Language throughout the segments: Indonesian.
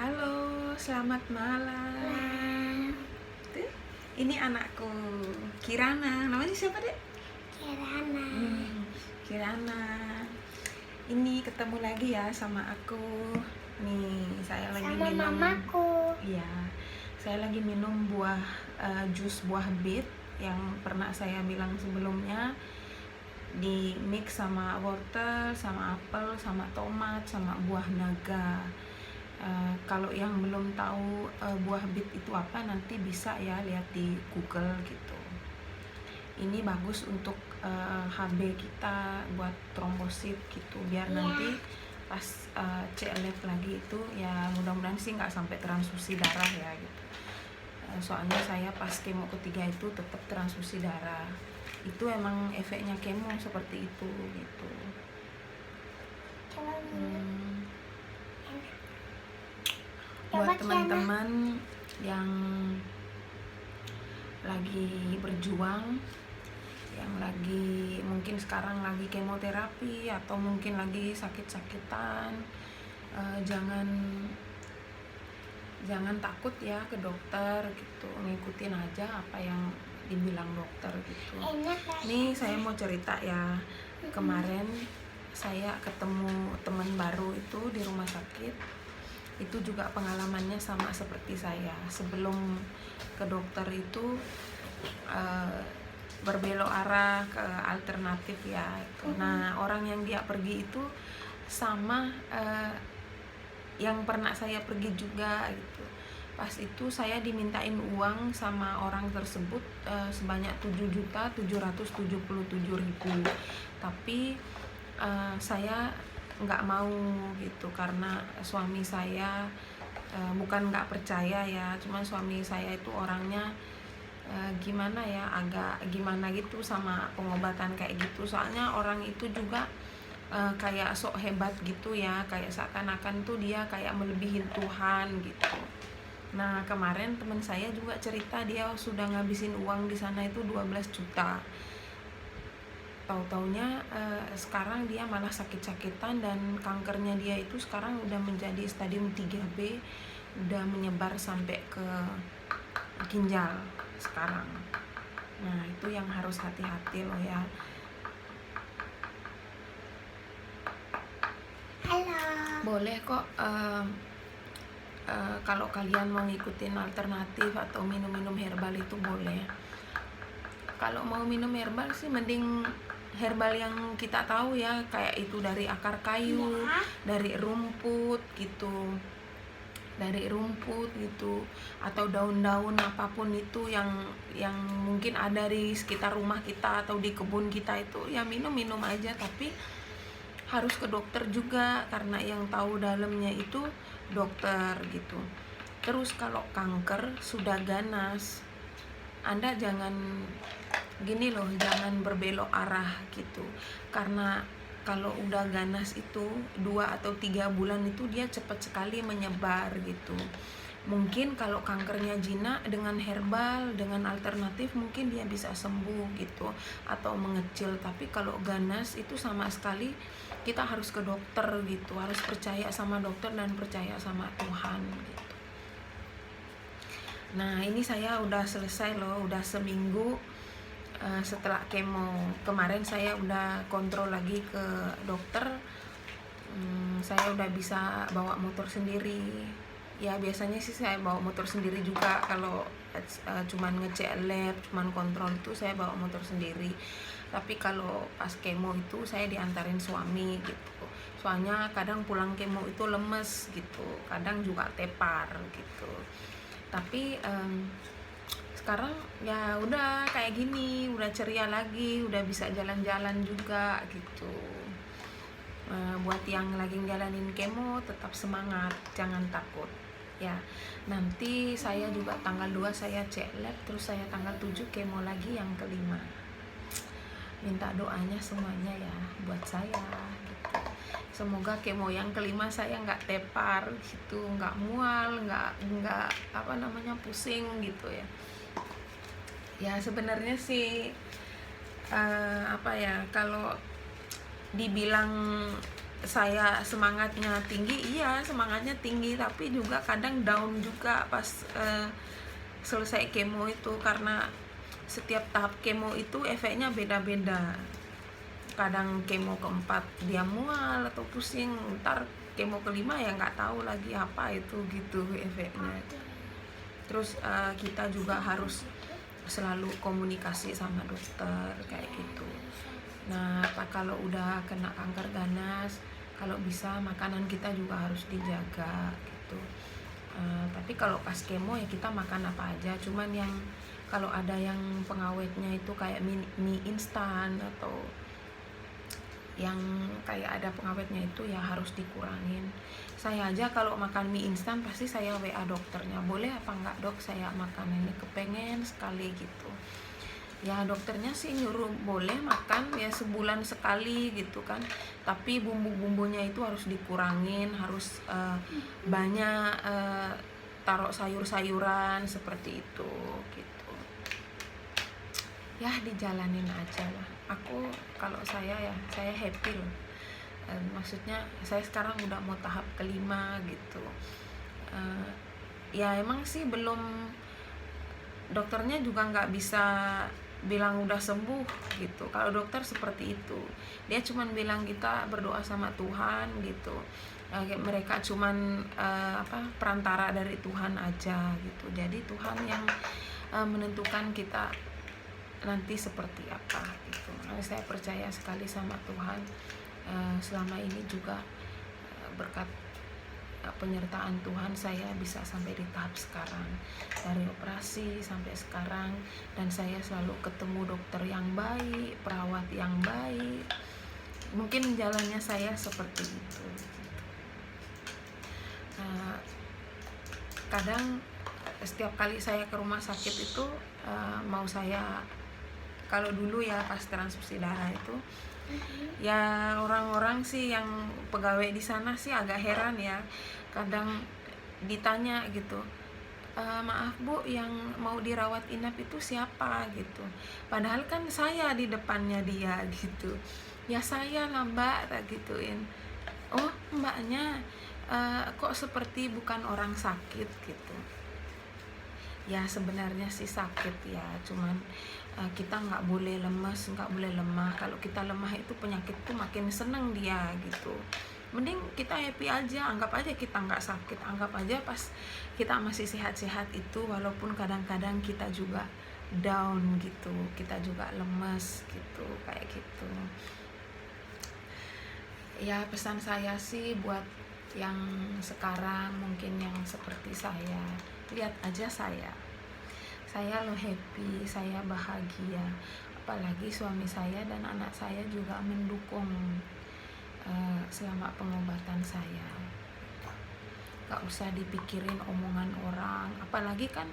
Halo, selamat malam. Tuh, ini anakku Kirana. Namanya siapa, Dek? Kirana. Kirana. Ini ketemu lagi ya sama aku. Nih, saya lagi Sama minum. mamaku. Iya, saya lagi minum jus buah bit yang pernah saya bilang sebelumnya, di mix sama wortel, sama apel, sama tomat, sama buah naga. Kalau yang belum tahu buah bit itu apa, nanti bisa ya lihat di Google gitu. Ini bagus untuk HB kita, buat trombosit gitu, biar nanti pas CLF lagi itu ya mudah-mudahan sih nggak sampai transfusi darah ya gitu. Soalnya saya pas kemo ketiga itu tetap transfusi darah. Itu emang efeknya kemo seperti itu gitu. Buat teman-teman yang lagi berjuang, yang lagi mungkin sekarang lagi kemoterapi atau mungkin lagi sakit-sakitan, jangan takut ya ke dokter gitu, ngikutin aja apa yang dibilang dokter gitu. Nih saya mau cerita ya, kemarin saya ketemu teman baru itu di rumah sakit. Itu juga pengalamannya sama seperti saya. Sebelum ke dokter itu berbelok arah ke alternatif ya itu. Nah, orang yang dia pergi itu sama yang pernah saya pergi juga gitu. Pas itu saya dimintain uang sama orang tersebut sebanyak 7.777.000. Tapi saya nggak mau gitu, karena suami saya bukan nggak percaya ya, cuman suami saya itu orangnya gimana ya, agak gimana gitu sama pengobatan kayak gitu. Soalnya orang itu juga kayak sok hebat gitu ya, kayak seakan-akan tuh dia kayak melebihi Tuhan gitu. Nah, kemarin teman saya juga cerita dia sudah ngabisin uang di sana itu 12 juta. Tahu-taunya sekarang dia malah sakit-sakitan, dan kankernya dia itu sekarang udah menjadi stadium 3B, udah menyebar sampai ke ginjal sekarang. Nah, itu yang harus hati-hati loh ya. Halo. Boleh kok kalau kalian mau ngikutin alternatif atau minum-minum herbal itu boleh. Kalau mau minum herbal sih mending herbal yang kita tahu ya, kayak itu dari akar kayu, dari rumput gitu. Dari rumput gitu, atau daun-daun apapun itu yang mungkin ada di sekitar rumah kita atau di kebun kita, itu ya minum aja. Tapi harus ke dokter juga, karena yang tahu dalamnya itu dokter gitu. Terus kalau kanker sudah ganas, Anda jangan gini loh, jangan berbelok arah gitu. Karena kalau udah ganas itu 2 atau 3 bulan itu dia cepat sekali menyebar gitu. Mungkin kalau kankernya jinak dengan herbal, dengan alternatif mungkin dia bisa sembuh gitu atau mengecil. Tapi kalau ganas itu sama sekali kita harus ke dokter gitu, harus percaya sama dokter dan percaya sama Tuhan gitu. Nah, ini saya udah selesai loh, udah seminggu setelah kemo. Kemarin saya udah kontrol lagi ke dokter. Saya udah bisa bawa motor sendiri. Ya biasanya sih saya bawa motor sendiri juga kalau cuman ngecek lab, cuman kontrol itu saya bawa motor sendiri. Tapi kalau pas kemo itu saya diantarin suami gitu. Soalnya kadang pulang kemo itu lemes gitu, kadang juga tepar gitu. Tapi sekarang ya udah kayak gini, udah ceria lagi, udah bisa jalan-jalan juga gitu. Buat yang lagi jalanin kemo tetap semangat, jangan takut ya. Nanti saya juga tanggal 2 saya cek lab, terus saya tanggal 7 kemo lagi yang kelima. Minta doanya semuanya ya buat saya gitu. Semoga kemo yang kelima saya nggak tepar gitu, nggak mual, nggak pusing gitu ya. Ya sebenarnya sih kalau dibilang saya semangatnya tinggi, iya semangatnya tinggi, tapi juga kadang down juga pas selesai kemo itu, karena setiap tahap kemo itu efeknya beda-beda. Kadang kemo keempat dia mual atau pusing, ntar kemo kelima ya nggak tahu lagi apa itu gitu efeknya. Terus kita juga harus selalu komunikasi sama dokter kayak gitu. Nah, kalau udah kena kanker ganas, kalau bisa makanan kita juga harus dijaga gitu. Tapi kalau pas kemo ya kita makan apa aja, cuman yang kalau ada yang pengawetnya itu kayak mie instan atau yang kayak ada pengawetnya itu ya harus dikurangin. Saya aja kalau makan mie instan pasti saya WA dokternya, boleh apa enggak dok saya makan ini, kepengen sekali gitu. Ya dokternya sih nyuruh boleh makan ya sebulan sekali gitu kan, tapi bumbu-bumbunya itu harus dikurangin, harus banyak taruh sayur-sayuran seperti itu gitu. Ya dijalanin aja lah. Aku kalau saya ya saya happy loh. Maksudnya saya sekarang udah mau tahap kelima gitu. Ya emang sih belum, dokternya juga nggak bisa bilang udah sembuh gitu. Kalau dokter seperti itu, dia cuman bilang kita berdoa sama Tuhan gitu. Mereka cuman perantara dari Tuhan aja gitu. Jadi Tuhan yang menentukan kita nanti seperti apa gitu. Saya percaya sekali sama Tuhan. Selama ini juga berkat penyertaan Tuhan saya bisa sampai di tahap sekarang, dari operasi sampai sekarang, dan saya selalu ketemu dokter yang baik, perawat yang baik. Mungkin jalannya saya seperti itu. Kadang setiap kali saya ke rumah sakit itu mau saya, kalau dulu ya pas transfusi darah itu ya orang-orang sih yang pegawai di sana sih agak heran ya, kadang ditanya gitu, maaf Bu, yang mau dirawat inap itu siapa gitu, padahal kan saya di depannya dia gitu. Ya saya lah Mbak, tak gituin. Oh mbaknya kok seperti bukan orang sakit gitu. Ya sebenarnya sih sakit ya, cuman kita nggak boleh lemas, nggak boleh lemah. Kalau kita lemah itu penyakit tuh makin seneng dia gitu. Mending kita happy aja, anggap aja kita nggak sakit, anggap aja pas kita masih sehat-sehat itu, walaupun kadang-kadang kita juga down gitu, kita juga lemas gitu, kayak gitu. Ya pesan saya sih buat yang sekarang mungkin yang seperti saya, lihat aja saya lo happy, saya bahagia, apalagi suami saya dan anak saya juga mendukung selama pengobatan saya. Gak usah dipikirin omongan orang, apalagi kan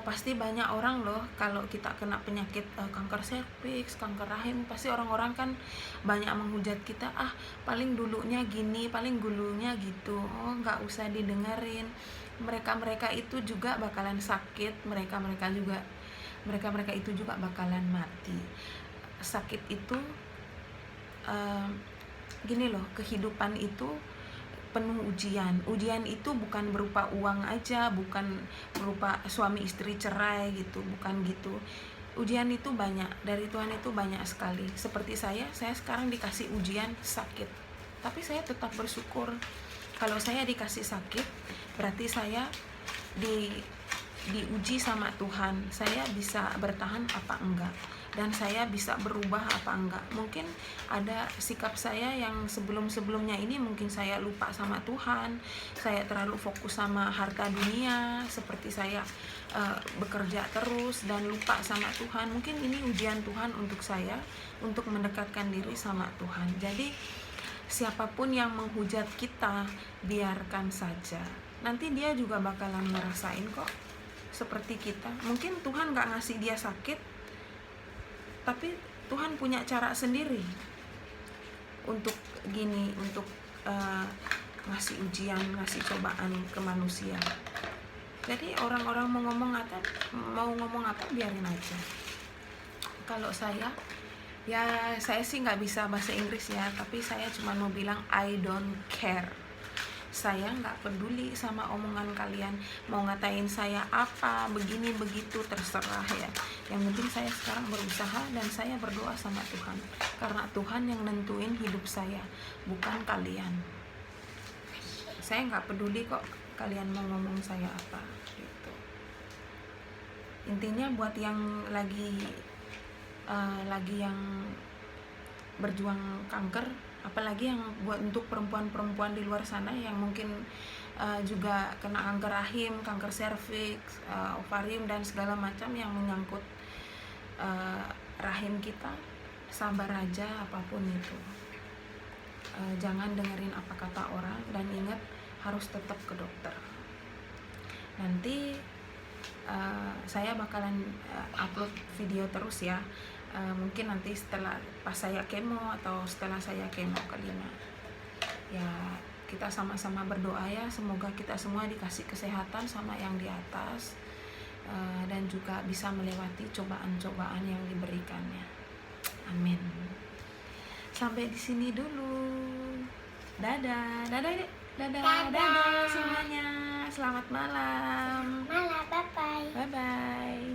pasti banyak orang loh kalau kita kena penyakit kanker serviks, kanker rahim, pasti orang-orang kan banyak menghujat kita, paling dulunya gini, paling dulunya gitu. Oh nggak usah didengerin, mereka itu juga bakalan sakit, mereka itu juga bakalan mati. Sakit itu gini loh, kehidupan itu penuh ujian. Ujian itu bukan berupa uang aja, bukan berupa suami istri cerai gitu, bukan gitu. Ujian itu banyak, dari Tuhan itu banyak sekali. Seperti saya sekarang dikasih ujian sakit, tapi saya tetap bersyukur. Kalau saya dikasih sakit, berarti saya diuji sama Tuhan, saya bisa bertahan apa enggak, dan saya bisa berubah apa enggak. Mungkin ada sikap saya yang sebelum-sebelumnya ini mungkin saya lupa sama Tuhan, saya terlalu fokus sama harta dunia, seperti saya bekerja terus dan lupa sama Tuhan. Mungkin ini ujian Tuhan untuk saya, untuk mendekatkan diri sama Tuhan. Jadi siapapun yang menghujat kita, biarkan saja, nanti dia juga bakalan ngerasain kok seperti kita. Mungkin Tuhan gak ngasih dia sakit, tapi Tuhan punya cara sendiri untuk gini, untuk ngasih ujian, ngasih cobaan ke manusia. Jadi orang-orang mau ngomong apa biarin aja. Kalau saya Ya, saya sih nggak bisa bahasa Inggris ya, tapi saya cuma mau bilang I don't care. Saya nggak peduli sama omongan kalian, mau ngatain saya apa, begini begitu, terserah ya. Yang penting saya sekarang berusaha dan saya berdoa sama Tuhan, karena Tuhan yang nentuin hidup saya, bukan kalian. Saya nggak peduli kok kalian mau ngomong saya apa gitu. Intinya buat yang lagi yang berjuang kanker, apalagi yang buat untuk perempuan-perempuan di luar sana yang mungkin juga kena kanker rahim, kanker serviks, ovarium dan segala macam yang menyangkut rahim kita. Sabar aja apapun itu. Jangan dengerin apa kata orang dan ingat harus tetap ke dokter. Nanti saya bakalan upload video terus ya. Mungkin nanti setelah pas saya kemo atau setelah saya kemo kelima. Ya, kita sama-sama berdoa ya, semoga kita semua dikasih kesehatan sama yang di atas, dan juga bisa melewati cobaan-cobaan yang diberikannya. Amin. Sampai di sini dulu. Dadah, dadah, Dek. Dadah, dadah semuanya. Selamat malam. Malah, bye-bye. Bye bye.